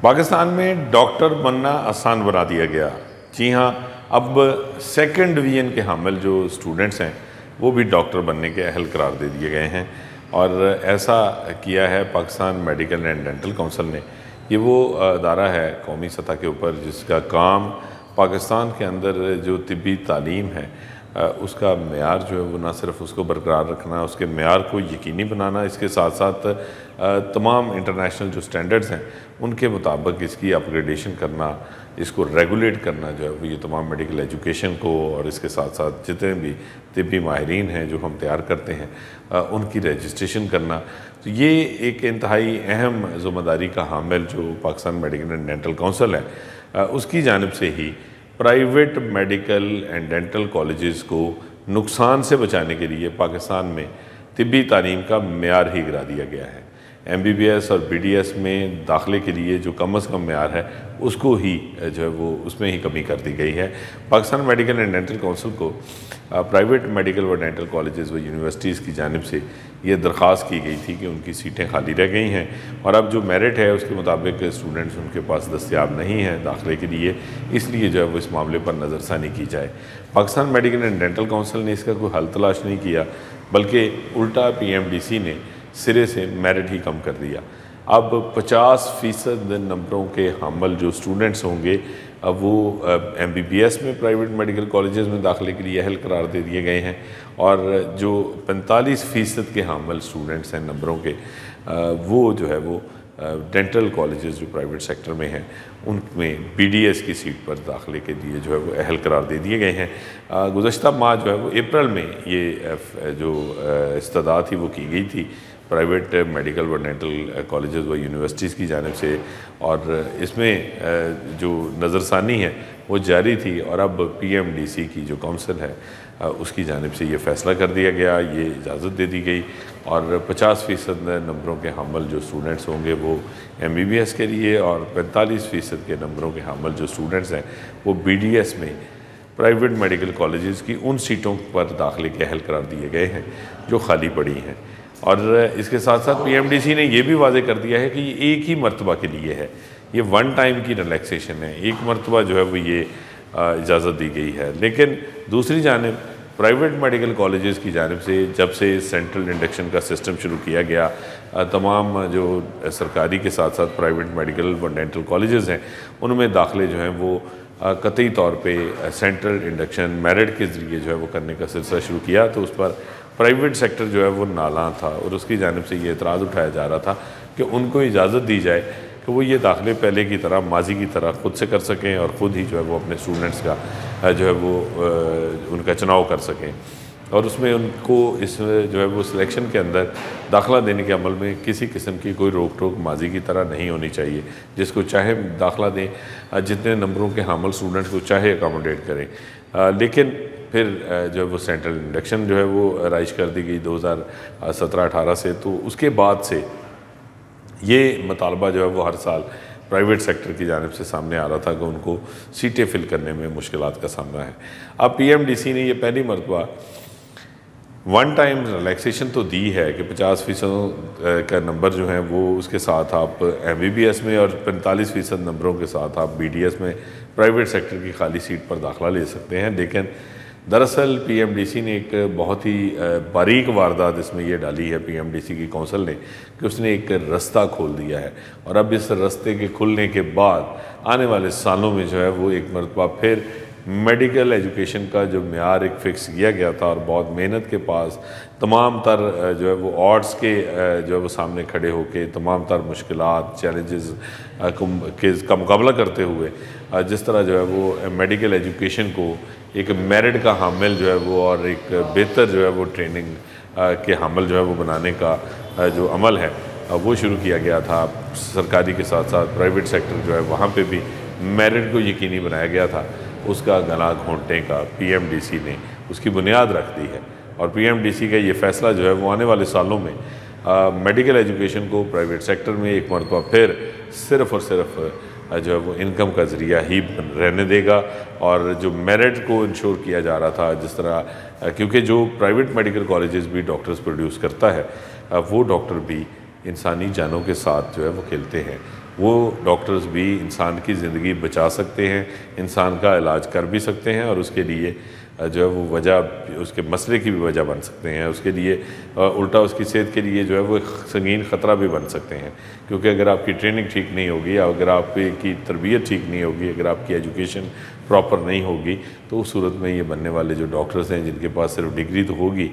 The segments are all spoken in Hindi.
पाकिस्तान में डॉक्टर बनना आसान बना दिया गया। जी हाँ, अब सेकंड डिवीज़न के हामिल जो स्टूडेंट्स हैं वो भी डॉक्टर बनने के अहल करार दे दिए गए हैं। और ऐसा किया है Pakistan medical and dental council ने। ये वो अदारा है कौमी सतह के ऊपर जिसका काम पाकिस्तान के अंदर जो तिब्बी तालीम है उसका मेयार जो है वो ना सिर्फ उसको बरकरार रखना, उसके मेयार को यकीनी बनाना, इसके साथ साथ तमाम इंटरनेशनल जो स्टैंडर्ड्स हैं उनके मुताबिक इसकी अपग्रेडेशन करना, इसको रेगुलेट करना जो है वो ये तमाम मेडिकल एजुकेशन को और इसके साथ साथ जितने भी तिब्बी माहिरीन हैं जो हम तैयार करते हैं उनकी रजिस्ट्रेशन करना। तो ये एक इंतहाई अहम ज़िम्मेदारी का हामिल जो Pakistan medical and dental council है उसकी जानिब से ही private medical and dental colleges को नुकसान से बचाने के लिए पाकिस्तान में तिब्बी तालीम का मेयार ही गिरा दिया गया है। MBBS और BDS में दाखिले के लिए जो कम अज़ कम मेयार है उसको ही जो है वो उसमें ही कमी कर दी गई है। Pakistan medical and dental council को प्राइवेट मेडिकल व डेंटल कॉलेजेस व यूनिवर्सिटीज़ की जानिब से ये दरख्वास्त की गई थी कि उनकी सीटें खाली रह गई हैं और अब जो मेरिट है उसके मुताबिक स्टूडेंट्स उनके पास दस्तयाब नहीं हैं दाखिले के लिए, इसलिए जो है वो इस मामले पर नज़रसानी की जाए। Pakistan medical and dental council ने इसका कोई हल तलाश नहीं किया बल्कि उल्टा PMDC ने सिरे से मेरिट ही कम कर दिया। अब 50% नंबरों के हामिल जो स्टूडेंट्स होंगे अब वो MBBS में प्राइवेट मेडिकल कॉलेजेस में दाखिले के लिए अहल करार दे दिए गए हैं और जो 45% के हामिल स्टूडेंट्स हैं नंबरों के वो जो है वो डेंटल कॉलेजेस जो प्राइवेट सेक्टर में हैं उनमें BDS की सीट पर दाखिले के लिए जो है वो अहल करार दे दिए गए हैं। गुज़श्ता माह जो है वो अप्रैल में ये जो इस्तदाद थी वो की गई थी प्राइवेट मेडिकल व डेंटल कॉलेजेस व यूनिवर्सिटीज़ की जानिब से और इसमें जो नज़रसानी है वो जारी थी और अब PMDC की जो काउंसिल है उसकी जानिब से ये फ़ैसला कर दिया गया, ये इजाज़त दे दी गई और 50% नंबरों के हामिल जो स्टूडेंट्स होंगे वो MBBS के लिए और 45% के नंबरों के हामिल जो स्टूडेंट्स हैं वो BDS में प्राइवेट मेडिकल कॉलेजेस की उन सीटों पर दाखिले के अहल करार दिए गए हैं जो खाली पड़ी हैं। और इसके साथ साथ PMDC ने यह भी वाज़ेह कर दिया है कि ये एक ही मरतबा के लिए है, ये वन टाइम की रिलैक्सेशन है, एक मरतबा जो है वो ये इजाज़त दी गई है। लेकिन दूसरी जानिब प्राइवेट मेडिकल कॉलेजेस की जानिब से जब से सेंट्रल इंडक्शन का सिस्टम शुरू किया गया तमाम जो सरकारी के साथ साथ प्राइवेट मेडिकल व डेंटल कॉलेजेस हैं उनमें दाखिले जो हैं वो कतई तौर पे सेंट्रल इंडक्शन मेरिट के ज़रिए जो है वो करने का सिलसिला शुरू किया तो उस पर प्राइवेट सेक्टर जो है वो नाला था और उसकी जानिब से ये एतराज़ उठाया जा रहा था कि उनको इजाज़त दी जाए कि वो ये दाखिले पहले की तरह माजी की तरह ख़ुद से कर सकें और ख़ुद ही जो है वो अपने स्टूडेंट्स का जो है वो उनका चुनाव कर सकें और उसमें उनको इस जो है वो सिलेक्शन के अंदर दाखिला देने के अमल में किसी किस्म की कोई रोक टोक माजी की तरह नहीं होनी चाहिए। जिसको चाहे दाखिला दें, जितने नंबरों के हामिल स्टूडेंट्स को चाहे अकोमोडेट करें। लेकिन फिर जो है वो सेंट्रल इंडक्शन जो है वो राइज कर दी गई 2017-18 से, तो उसके बाद से ये मुतालबा जो है वो हर साल प्राइवेट सेक्टर की जानिब से सामने आ रहा था कि उनको सीटें फिल करने में मुश्किलात का सामना है। अब PMDC ने ये पहली मरतबा वन टाइम रिलैक्सेशन तो दी है कि 50% का नंबर जो है वो उसके साथ आप MBBS में और 45% नंबरों के साथ आप BDS में प्राइवेट सेक्टर की खाली सीट पर दाखिला ले सकते हैं। लेकिन दरअसल PMDC ने एक बहुत ही बारीक वारदात इसमें यह डाली है PMDC की काउंसिल ने कि उसने एक रास्ता खोल दिया है और अब इस रास्ते के खुलने के बाद आने वाले सालों में जो है वो एक मरतबा फिर मेडिकल एजुकेशन का जो मेयार एक फ़िक्स किया गया था और बहुत मेहनत के पास तमाम तर जो है वो ऑड्स के जो है वो सामने खड़े होकर तमाम तर मुश्किलात चैलेंजेस का मुकाबला करते हुए जिस तरह जो है वो मेडिकल एजुकेशन को एक मेरिट का हामिल जो है वो और एक बेहतर जो है वो ट्रेनिंग के हामिल जो है वो बनाने का जो अमल है वो शुरू किया गया था। सरकारी के साथ साथ प्राइवेट सेक्टर जो है वहाँ पे भी मेरिट को यकीनी बनाया गया था। उसका गला घोंटने का PMDC ने उसकी बुनियाद रख दी है और PMDC का ये फ़ैसला जो है वो आने वाले सालों में मेडिकल एजुकेशन को प्राइवेट सेक्टर में एक मरतबा फिर सिर्फ़ और सिर्फ जो है वो इनकम का ज़रिया ही रहने देगा और जो मेरिट को इंश्योर किया जा रहा था जिस तरह क्योंकि जो प्राइवेट मेडिकल कॉलेजेस भी डॉक्टर्स प्रोड्यूस करता है वो डॉक्टर भी इंसानी जानों के साथ जो है वो खेलते हैं। वो डॉक्टर्स भी इंसान की ज़िंदगी बचा सकते हैं, इंसान का इलाज कर भी सकते हैं और उसके लिए जो है वो वजह, उसके मसले की भी वजह बन सकते हैं, उसके लिए उल्टा उसकी सेहत के लिए जो है वो एक संगीन ख़तरा भी बन सकते हैं। क्योंकि अगर आपकी ट्रेनिंग ठीक नहीं होगी, अगर आपकी तरबियत ठीक नहीं होगी, अगर आपकी एजुकेशन प्रॉपर नहीं होगी, तो उस सूरत में ये बनने वाले जो डॉक्टर्स हैं जिनके पास सिर्फ डिग्री तो होगी,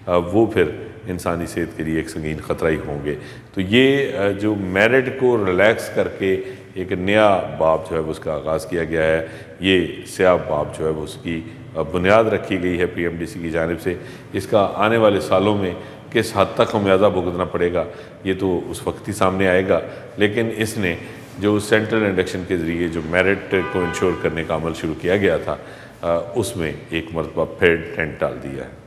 वो फिर इंसानी सेहत के लिए एक संगीन ख़तरा ही होंगे। तो ये जो मेरिट को रिलैक्स करके एक नया बाब जो है वो उसका आगाज़ किया गया है, ये स्याह बाब जो है वो उसकी बुनियाद रखी गई है PMDC की जानिब से। इसका आने वाले सालों में किस हद तक खमियाजा भुगतना पड़ेगा ये तो उस वक्त ही सामने आएगा, लेकिन इसने जो सेंट्रल इंडक्शन के ज़रिए जो मेरिट को इंश्योर करने का अमल शुरू किया गया था, उसमें एक मरतबा फिर टेंट डाल दिया है।